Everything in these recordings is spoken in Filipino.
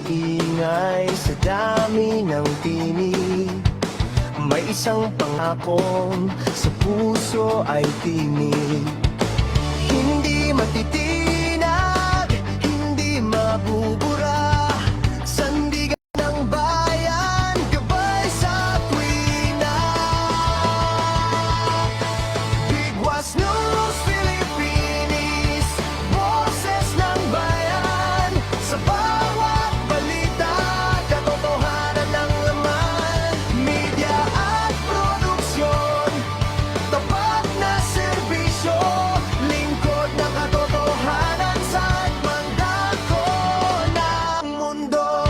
ingay sa dami ng tinig. May isang pangakong sa puso ay tinig. Hindi matitinag, hindi mabubura. Sandigan ng bayan, gabay sa tuwina. Bigwas News Philippines, boses ng bayan. Sa bawat balita, katotohanan ng laman. Media at produksyon, tapat na serbisyo. Lingkod ng katotohanan sa mandako ng mundo.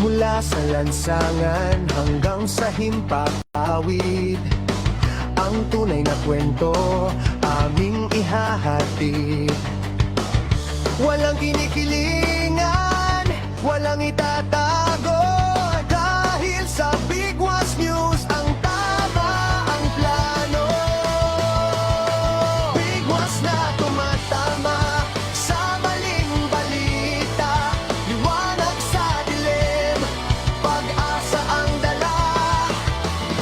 Mula sa lansangan hanggang sa himpapawid, ang tunay na kwento aming ihahatid. Walang kinikilingan, walang itatago. Dahil sa Bigwas News, ang tama ang plano. Bigwas na tumatama sa maling balita. Liwanag sa dilim, pag-asa ang dala.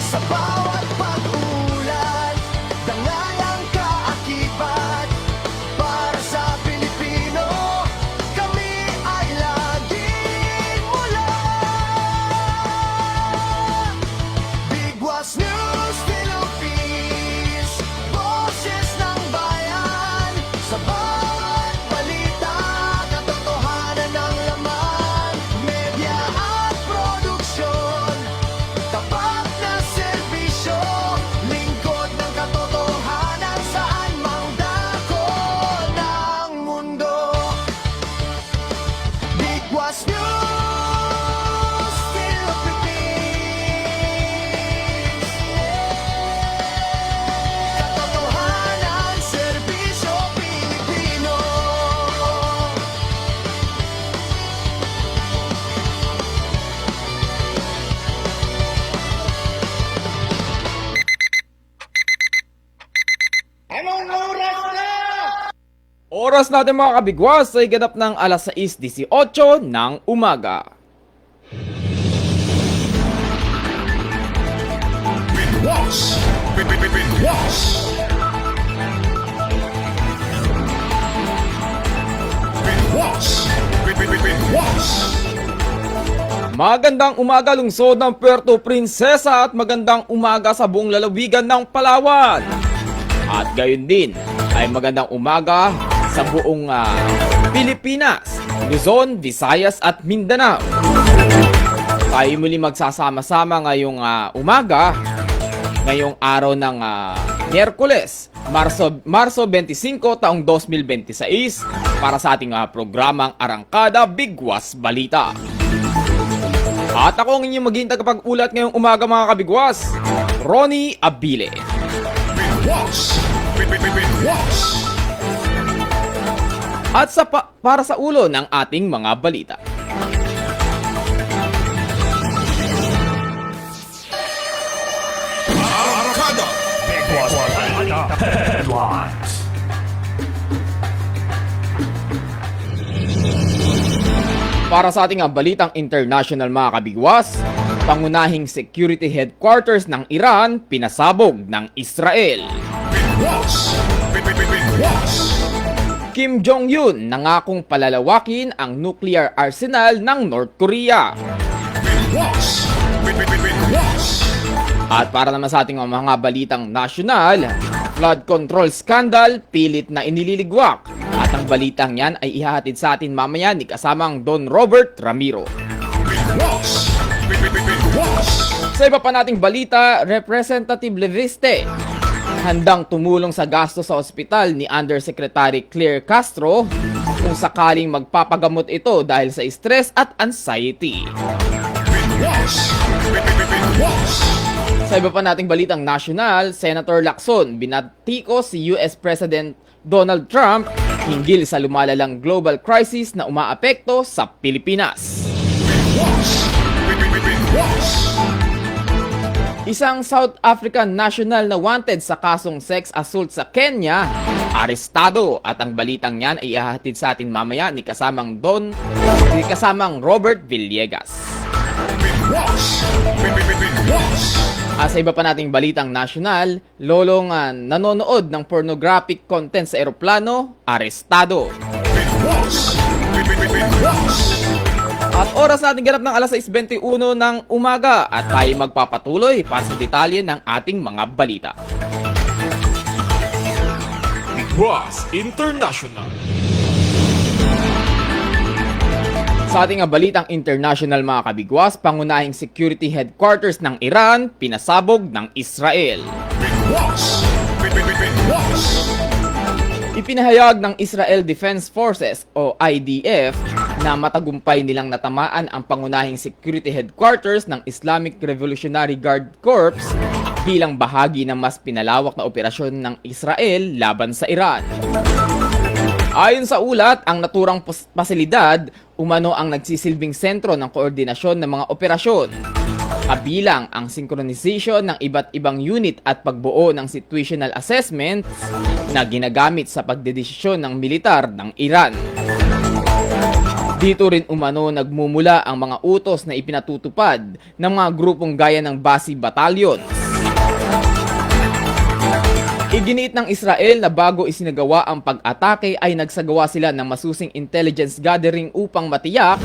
Sa bawat pag-ulat, dangayang kaakibat. Para sa Pilipino, kami ay laging mula. Bigwas News Philippines, boses ng bayan. Sa bawat balita, katotohanan ng laman. Media at produksyon, tapat na serbisyo. Lingkod ng katotohanan saan mang dako ng mundo. Bigwas News Philippines, katotohanan, serbisyo, Pilipino. Anong oras na? Oras natin mga kabigwas ay ganap ng alas 6:18 ng umaga. Bigwas! Bigwas! Bigwas! Bigwas! Magandang umaga lungsod ng Puerto Princesa at magandang umaga sa buong lalawigan ng Palawan. At gayon din ay magandang umaga sa buong Pilipinas, Luzon, Visayas at Mindanao. Tayo muli magsasama-sama ngayong umaga, ngayong araw ng Miyerkules, Marso 25 taong 2026 para sa ating programang Arangkada Bigwas Balita. At ako ang inyong maging tagapag-ulat ngayong umaga mga kabigwas, Ronnie Abile. Bigwas! Bigwas! At para sa ulo ng ating mga balita. Arangkada! Bigwas! Headlines. Para sa ating balitang international mga kabigwas, pangunahing security headquarters ng Iran pinasabog ng Israel. Bigwas! Bigwas! Kim Jong-un nangakong palalawakin ang nuclear arsenal ng North Korea. Bigwas! Bigwas! At para naman sa ating mga balitang nasyonal, flood control scandal pilit na inililigwak. At ang balitang yan ay ihahatid sa atin mamaya ni kasamang Don Robert Ramiro. Bigwas! Bigwas! Sa iba pa nating balita, Representative Leviste handang tumulong sa gasto sa ospital ni Undersecretary Claire Castro kung sakaling magpapagamot ito dahil sa stress at anxiety. Bigwas! Bigwas! Sa iba pa nating balitang nasyonal, Senator Lacson binatikos si US President Donald Trump hinggil sa lumalalang global crisis na umaapekto sa Pilipinas. Isang South African national na wanted sa kasong sex assault sa Kenya, arestado, at ang balitang yan ay ihahatid sa atin mamaya ni kasamang Robert Villegas. Bigwash. Bigwash. At sa iba pa nating balitang nasyonal, lolong nanonood ng pornographic content sa eroplano, arestado. Bigwash. Bigwash. At oras natin ganap ng alas 6:21 ng umaga at tayo magpapatuloy para sa detalye ng ating mga balita. Bigwas International. Sa ating balitang international mga kabigwas, pangunahing security headquarters ng Iran, pinasabog ng Israel. Bigwash. Bigwash. Ipinahayag ng Israel Defense Forces o IDF na matagumpay nilang natamaan ang pangunahing security headquarters ng Islamic Revolutionary Guard Corps bilang bahagi ng mas pinalawak na operasyon ng Israel laban sa Iran. Ayon sa ulat, ang naturang pasilidad umano ang nagsisilbing sentro ng koordinasyon ng mga operasyon, kabilang ang synchronization ng iba't ibang unit at pagbuo ng situational assessment na ginagamit sa pagdedesisyon ng militar ng Iran. Dito rin umano nagmumula ang mga utos na ipinatutupad ng mga grupong gaya ng Basi Battalion. Iginiit ng Israel na bago isinagawa ang pag-atake ay nagsagawa sila ng masusing intelligence gathering upang matiyak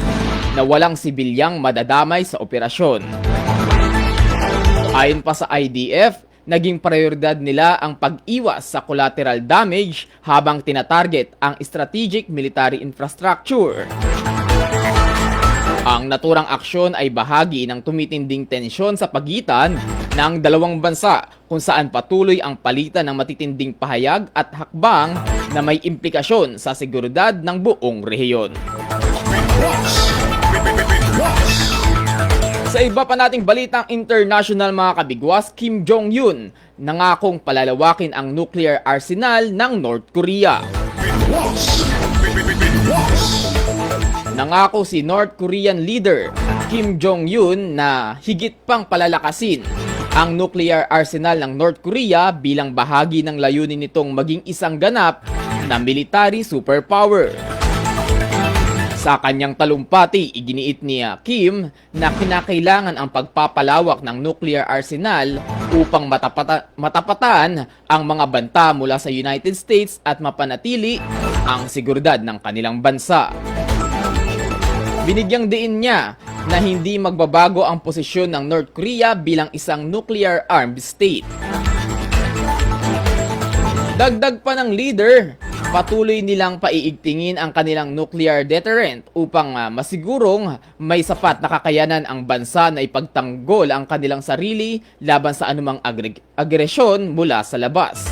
na walang sibilyang madadamay sa operasyon. Ayon pa sa IDF, naging prioridad nila ang pag-iwas sa collateral damage habang tinatarget ang strategic military infrastructure. Ang naturang aksyon ay bahagi ng tumitinding tensyon sa pagitan ng dalawang bansa kung saan patuloy ang palitan ng matitinding pahayag at hakbang na may implikasyon sa seguridad ng buong rehiyon. Sa iba pa nating balitang international mga kabigwas, Kim Jong-un nangakong palalawakin ang nuclear arsenal ng North Korea. Nangako si North Korean leader Kim Jong-un na higit pang palalakasin ang nuclear arsenal ng North Korea bilang bahagi ng layunin nitong maging isang ganap na military superpower. Sa kanyang talumpati, iginiit ni Kim na kinakailangan ang pagpapalawak ng nuclear arsenal upang matapatan ang mga banta mula sa United States at mapanatili ang seguridad ng kanilang bansa. Binigyang diin niya na hindi magbabago ang posisyon ng North Korea bilang isang nuclear-armed state. Dagdag pa ng leader, patuloy nilang paiigtingin ang kanilang nuclear deterrent upang masigurong may sapat na kakayanan ang bansa na ipagtanggol ang kanilang sarili laban sa anumang agresyon mula sa labas.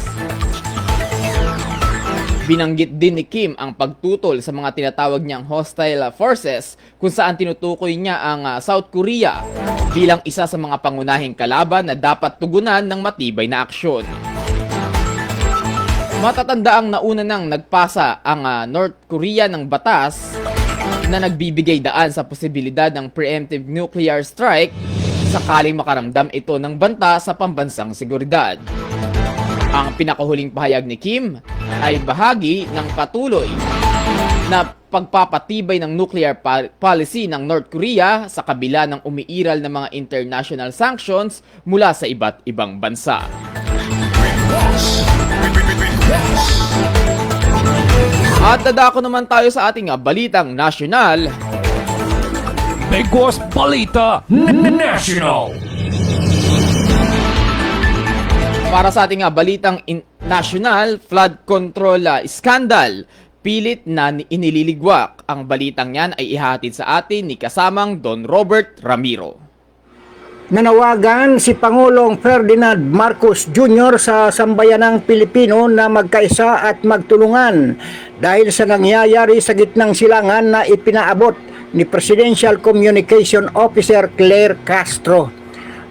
Binanggit din ni Kim ang pagtutol sa mga tinatawag niyang hostile forces kung saan tinutukoy niya ang South Korea bilang isa sa mga pangunahing kalaban na dapat tugunan ng matibay na aksyon. Matatandaang nauna nang nagpasa ang North Korea ng batas na nagbibigay daan sa posibilidad ng preemptive nuclear strike sakaling makaramdam ito ng banta sa pambansang seguridad. Ang pinakahuling pahayag ni Kim ay bahagi ng patuloy na pagpapatibay ng nuclear policy ng North Korea sa kabila ng umiiral na mga international sanctions mula sa iba't ibang bansa. At dadako naman tayo sa ating balitang nasyonal. Bigwas Balita National. Para sa ating balitang national, flood control scandal, pilit na inililigwak. Ang balitang yan ay ihatid sa atin ni kasamang Don Robert Ramiro. Nanawagan si Pangulong Ferdinand Marcos Jr. sa sambayanang Pilipino na magkaisa at magtulungan dahil sa nangyayari sa gitnang silangan na ipinaabot ni Presidential Communication Officer Claire Castro.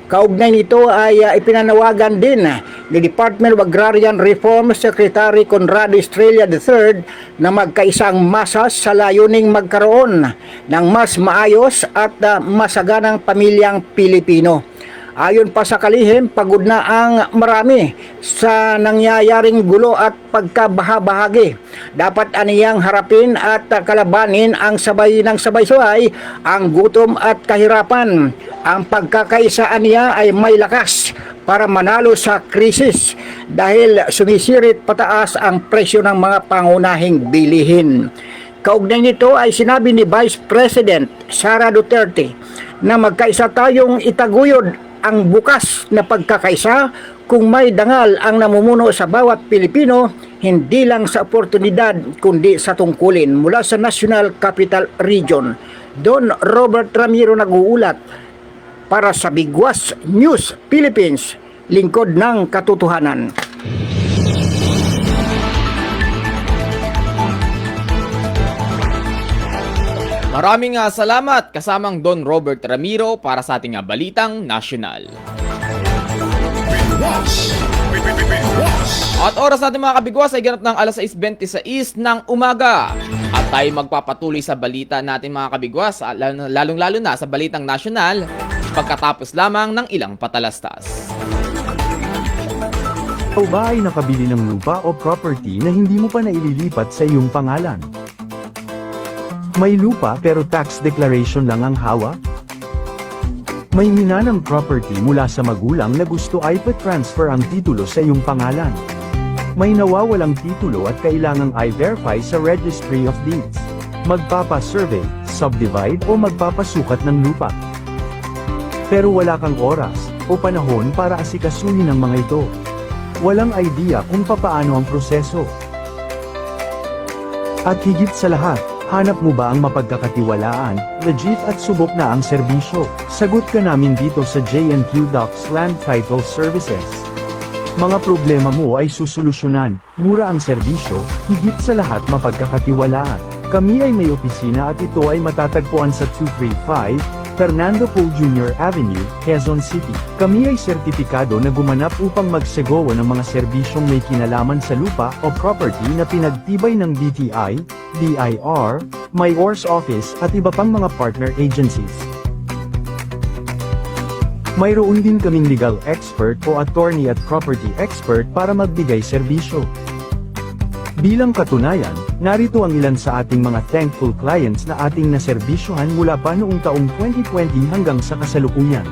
Kaugnay nito ay ipinanawagan din ni Department of Agrarian Reform Secretary Conrado Estrella III na magkaisang masas sa layuning magkaroon ng mas maayos at masaganang pamilyang Pilipino. Ayon pa sa kalihim, pagod na ang marami sa nangyayaring gulo at pagkabahabahagi. Dapat aniyang harapin at kalabanin ang sabay ng sabay-sabay ang gutom at kahirapan. Ang pagkakaisa niya ay may lakas para manalo sa krisis dahil sumisirit pataas ang presyo ng mga pangunahing bilihin. Kaugnay nito ay sinabi ni Vice President Sara Duterte na magkaisa tayong itaguyod ang bukas na pagkakaisa kung may dangal ang namumuno sa bawat Pilipino, hindi lang sa oportunidad kundi sa tungkulin. Mula sa National Capital Region, Don Robert Ramiro nag-uulat para sa Bigwas News Philippines, lingkod ng katotohanan. Maraming salamat kasamang Don Robert Ramiro para sa ating balitang nasyonal. Bigwas. Bigwas. At oras natin mga kabigwas ay ganap ng alas 6:26 ng umaga. At tayo magpapatuloy sa balita natin mga kabigwas, lalong-lalo na sa balitang nasyonal, pagkatapos lamang ng ilang patalastas. Ikaw ba ay nakabili ng lupa o property na hindi mo pa naililipat sa iyong pangalan? May lupa pero tax declaration lang ang hawak? May minanang property mula sa magulang na gusto ay pa-transfer ang titulo sa iyong pangalan. May nawawalang titulo at kailangang i-verify sa Registry of Deeds. Magpapa-survey, subdivide o magpapasukat ng lupa. Pero wala kang oras o panahon para asikasuhin ang mga ito. Walang idea kung papaano ang proseso. At higit sa lahat, hanap mo ba ang mapagkakatiwalaan, legit at subok na ang serbisyo? Sagot ka namin dito sa J&Q Docs Land Title Services. Mga problema mo ay susolusyonan, mura ang serbisyo, higit sa lahat mapagkakatiwalaan. Kami ay may opisina at ito ay matatagpuan sa 235 Fernando Poe Jr. Avenue, Quezon City. Kami ay sertipikado na gumanap upang magsegowa ng mga serbisyong may kinalaman sa lupa o property na pinagtibay ng DTI, DIR, Mayor's Office at iba pang mga partner agencies. Mayroon din kaming legal expert o attorney at property expert para magbigay serbisyo. Bilang katunayan, narito ang ilan sa ating mga thankful clients na ating naserbisyohan mula pa noong taong 2020 hanggang sa kasalukuyan.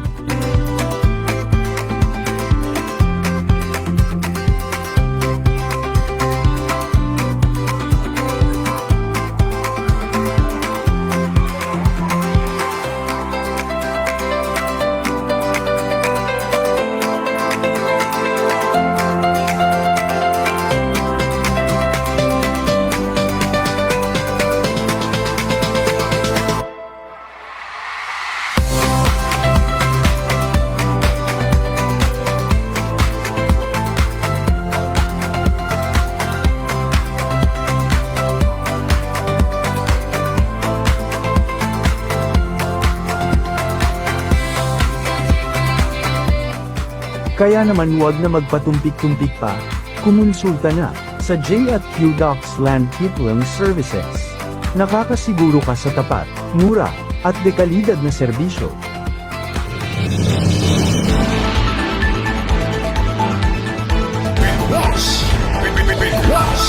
Kaya naman huwag na magpatumpik-tumpik pa, kumonsulta na sa J&Q Docs Land Title Services. Nakakasiguro ka sa tapat, mura, at dekalidad na serbisyo. Bigwas. Bigwas.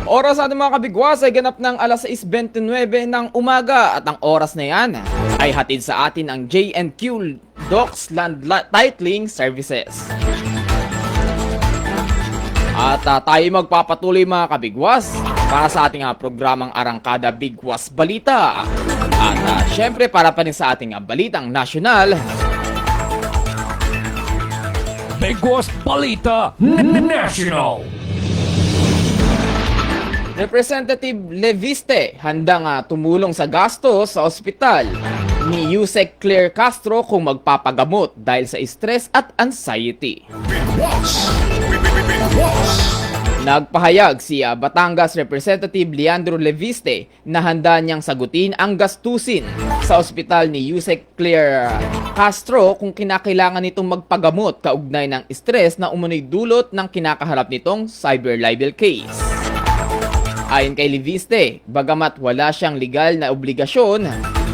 Oras sa ating mga kabigwas ay ganap ng alas 6:29 ng umaga at ang oras na yan ay hatid sa atin ang J&Q Docs Land Titling Services. At tayo magpapatuloy mga kabigwas para sa ating programang Arangkada Bigwas Balita. At syempre para pa rin sa ating balitang nasyonal, Bigwas Balita National. Representative Leviste handang tumulong sa gastos sa ospital ni Yusek Claire Castro kung magpapagamot dahil sa stress at anxiety. Bigwas. Bigwas. Nagpahayag si Batangas Representative Leandro Leviste na handa niyang sagutin ang gastusin sa ospital ni Yusek Claire Castro kung kinakailangan nitong magpagamot kaugnay ng stress na umunoy dulot ng kinakaharap nitong cyber libel case. Ayon kay Leviste, bagamat wala siyang legal na obligasyon,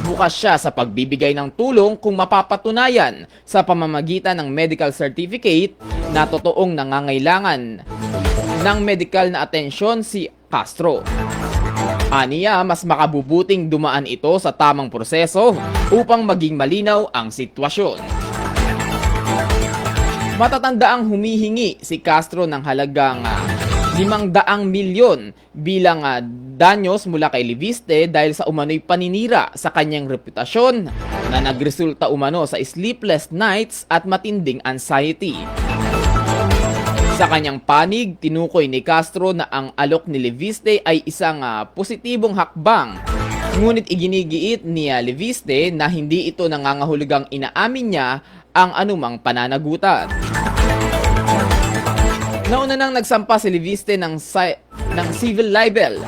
bukas siya sa pagbibigay ng tulong kung mapapatunayan sa pamamagitan ng medical certificate na totoong nangangailangan ng medical na atensyon si Castro. Aniya, mas makabubuting dumaan ito sa tamang proseso upang maging malinaw ang sitwasyon. Matatandaang humihingi si Castro ng halagang 500 milyon bilang danyos mula kay Leviste dahil sa umano'y paninira sa kanyang reputasyon na nagresulta umano sa sleepless nights at matinding anxiety. Sa kanyang panig, tinukoy ni Castro na ang alok ni Leviste ay isang positibong hakbang. Ngunit iginigiit ni Leviste na hindi ito nangangahulugang inaamin niya ang anumang pananagutan. Nauna nang nagsampa si Leviste ng civil libel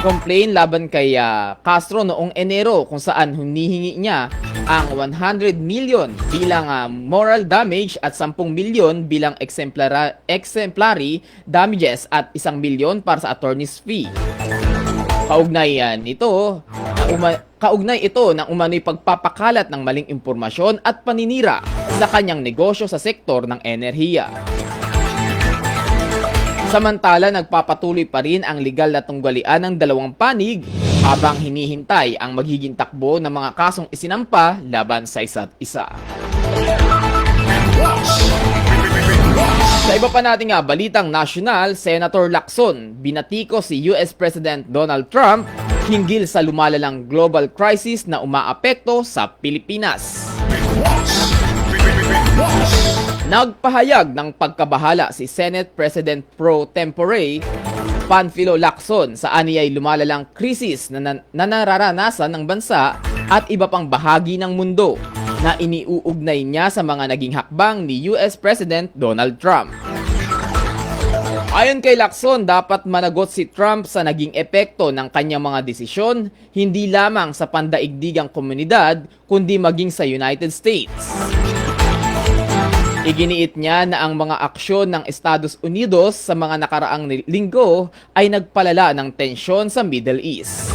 complaint laban kay Castro noong Enero kung saan hinihingi niya ang 100 million bilang moral damage at 10 milyon bilang exemplary damages at 1 milyon para sa attorney's fee. Kaugnay ito ng umano'y pagpapakalat ng maling impormasyon at paninira sa kanyang negosyo sa sektor ng enerhiya. Samantala, nagpapatuloy pa rin ang legal na tunggalian ng dalawang panig habang hinihintay ang magiging takbo ng mga kasong isinampa laban sa isa't isa. Sa iba pa nating balitang nasyonal, Senator Lacson binatiko si US President Donald Trump hinggil sa lumalalang global crisis na umaapekto sa Pilipinas. Nagpahayag ng pagkabahala si Senate President Pro Tempore Panfilo Lacson sa aniyay lumalalang krisis na nararanasan ng bansa at iba pang bahagi ng mundo na iniuugnay niya sa mga naging hakbang ni US President Donald Trump. Ayon kay Lacson, dapat managot si Trump sa naging epekto ng kanyang mga desisyon hindi lamang sa pandaigdigang komunidad kundi maging sa United States. Iginiit niya na ang mga aksyon ng Estados Unidos sa mga nakaraang linggo ay nagpalala ng tensyon sa Middle East.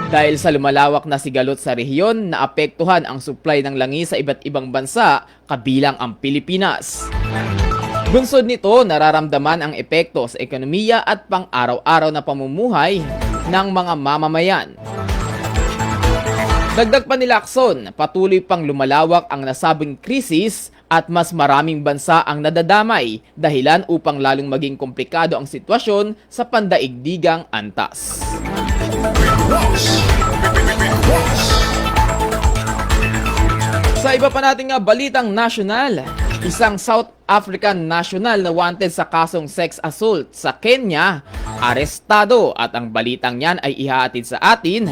Dahil sa lumalawak na sigalot sa rehiyon, naapektuhan ang supply ng langis sa iba't ibang bansa, kabilang ang Pilipinas. Bunsod nito, nararamdaman ang epekto sa ekonomiya at pang-araw-araw na pamumuhay ng mga mamamayan. Dagdag pa ni Lacson, patuloy pang lumalawak ang nasabing krisis at mas maraming bansa ang nadadamay, dahilan upang lalong maging komplikado ang sitwasyon sa pandaigdigang antas. Sa iba pa nating balitang nasyonal, isang South African national na wanted sa kasong sex assault sa Kenya, arestado, at ang balitang yan ay ihahatid sa atin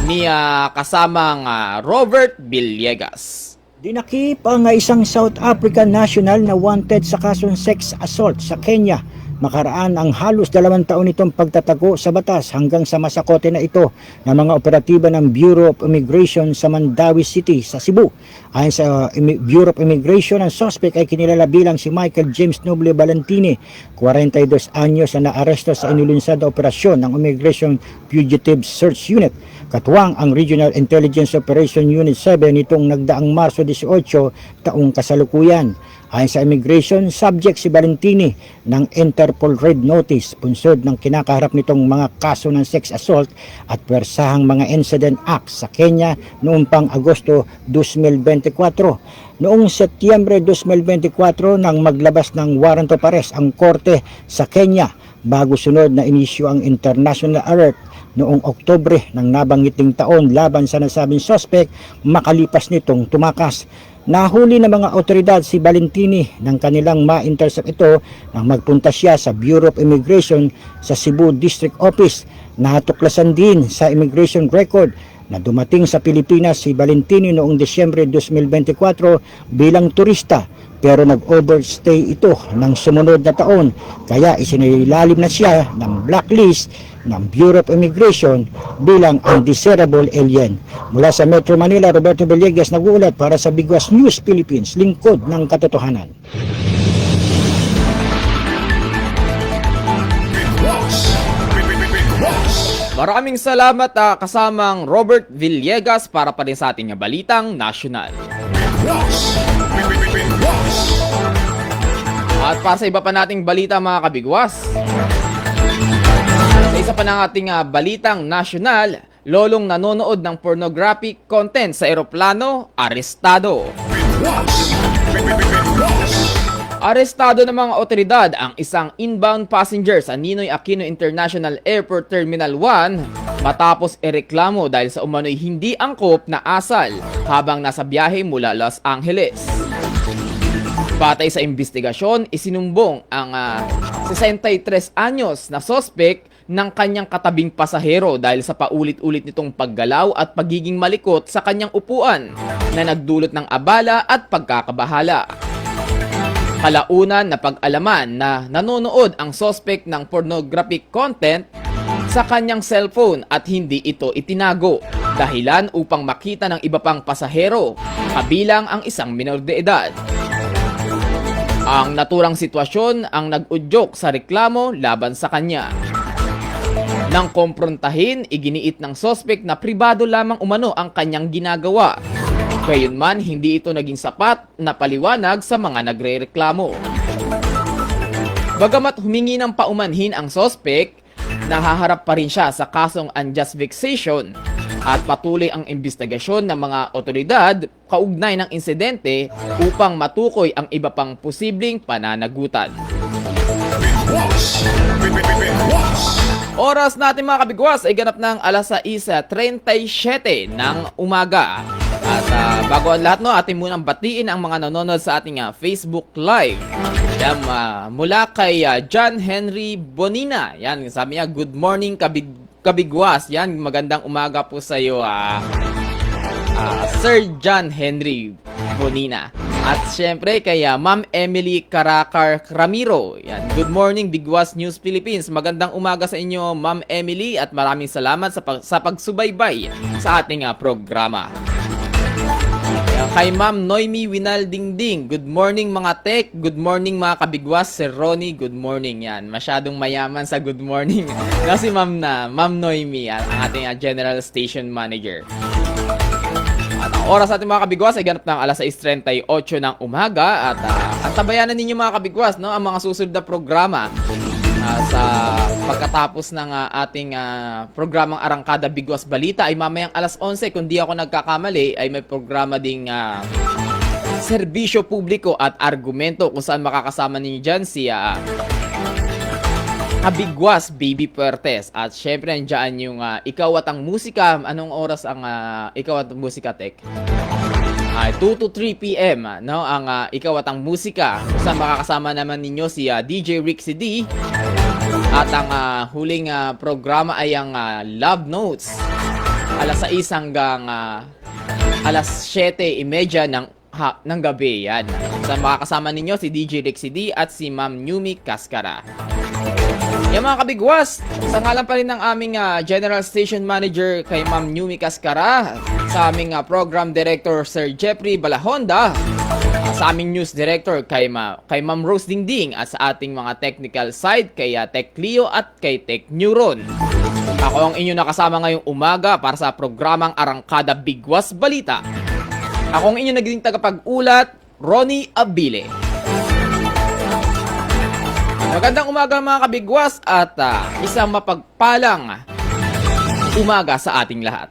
ni kasamang Robert Villegas. Dinakip ang isang South African national na wanted sa kasong sex assault sa Kenya. Makaraan ang halos 2 taon itong pagtatago sa batas hanggang sa masakote na ito ng mga operatiba ng Bureau of Immigration sa Mandawi City sa Cebu. Ayon sa Bureau of Immigration, ang suspect ay kinilala bilang si Michael James Noble Valentini, 42 anyos na naaresto sa inilunsad na operasyon ng Immigration Fugitive Search Unit. Katuwang ang Regional Intelligence Operation Unit 7 nitong nagdaang Marso 18 taong kasalukuyan. Ayon sa immigration, subject si Valentini ng Interpol Red Notice, punsod ng kinakaharap nitong mga kaso ng sex assault at pwersahang mga incident acts sa Kenya noong pang Agosto 2024. Noong Setyembre 2024 nang maglabas ng warrant of arrest ang korte sa Kenya bago sunod na inisyu ang international alert noong Oktubre ng nabanggiting taon laban sa nasabing suspect, makalipas nitong tumakas. Nahuli ng mga otoridad si Valentini nang kanilang ma-intercept ito nang magpunta siya sa Bureau of Immigration sa Cebu District Office. Natuklasan din sa immigration record na dumating sa Pilipinas si Valentini noong Disyembre 2024 bilang turista, pero nag-overstay ito ng sumunod na taon, kaya isinilalim na siya ng blacklist ng Bureau of Immigration bilang undesirable alien. Mula sa Metro Manila, Roberto Villegas nag-uulat para sa Bigwas News Philippines, lingkod ng katotohanan. Big Boss. Maraming salamat kasamang Robert Villegas para pa rin sa ating balitang nasyonal. At para sa iba pa nating balita mga kabigwas, sa isa pa ng ating balitang nasyonal, lolong nanonood ng pornographic content sa eroplano, arestado. Arestado ng mga otoridad ang isang inbound passenger sa Ninoy Aquino International Airport Terminal 1 matapos ireklamo dahil sa umano'y hindi angkop na asal habang nasa biyahe mula Los Angeles. Batay sa investigasyon, isinumbong ang 63 anyos na sospek ng kanyang katabing pasahero dahil sa paulit-ulit nitong paggalaw at pagiging malikot sa kanyang upuan na nagdulot ng abala at pagkakabahala. Kalaunan na pag-alaman na nanonood ang suspect ng pornographic content sa kanyang cellphone at hindi ito itinago, dahilan upang makita ng iba pang pasahero, kabilang ang isang minor de edad. Ang naturang sitwasyon ang nag-udyok sa reklamo laban sa kanya. Nang komprontahin, iginiit ng suspect na pribado lamang umano ang kanyang ginagawa. Gayunman, hindi ito naging sapat na paliwanag sa mga nagrereklamo. Bagamat humingi ng paumanhin ang suspect, nahaharap pa rin siya sa kasong unjust vexation at patuloy ang investigasyon ng mga otoridad kaugnay ng insidente upang matukoy ang iba pang posibleng pananagutan. Oras natin mga kabigwas ay ganap ng alas 6:37 ng umaga. At bago ang lahat, atin munang batiin ang mga nanonood sa ating Facebook Live. Yan, mula kay John Henry Bonina. Yan, sabi niya, good morning kabigwas. Yan, magandang umaga po sa iyo, Sir John Henry Bonina. At syempre kay Ma'am Emily Caracar Ramiro. Yan, good morning Bigwas News Philippines. Magandang umaga sa inyo, Ma'am Emily, at maraming salamat sa pagsubaybay sa ating programa. Kay Ma'am Noemi Winaldingding, good morning mga tech, good morning mga kabigwas. Sir Ronnie, good morning. Yan, masyadong mayaman sa good morning. Kasi Ma'am Noemi, ang ating General Station Manager. At ang oras natin mga kabigwas ay ganap ng alas 6:38 ng umaga. At tabayanan ninyo mga kabigwas, ang mga susunod na programa sa pagkatapos ng ating programang Arangkada Bigwas Balita ay mamayang alas 11, kung di ako nagkakamali, ay may programa ding serbisyo publiko at argumento kung saan makakasama ninyo dyan si Kabigwas Baby Puertes. At syempre nandiyan yung Ikaw at ang Musika. Anong oras ang Ikaw at ang Musika, Tech? 2 to 3 p.m. Ang Ikaw at ang Musika, kung saan makakasama naman ninyo si DJ Rick CD. At ang huling programa ay ang Love Notes, alas 6 hanggang alas 7:30 ng gabi. Yan, saan makakasama ninyo si DJ Rick CD at si Ma'am Yumi Cascara. Yan mga kabigwas, sa ngalan pa rin ng aming General Station Manager kay Ma'am Yumi Cascara, sa aming Program Director Sir Jeffrey Balahonda, sa aming News Director kay Ma'am Rose Dingding, at sa ating mga technical side kay Tech Leo at kay Tech Neuron. Ako ang inyo nakasama ngayong umaga para sa programang Arangkada Bigwas Balita. Ako ang inyo naging tagapag-ulat, Ronnie Abile. Magandang umaga mga kabigwas at isang mapagpalang umaga sa ating lahat.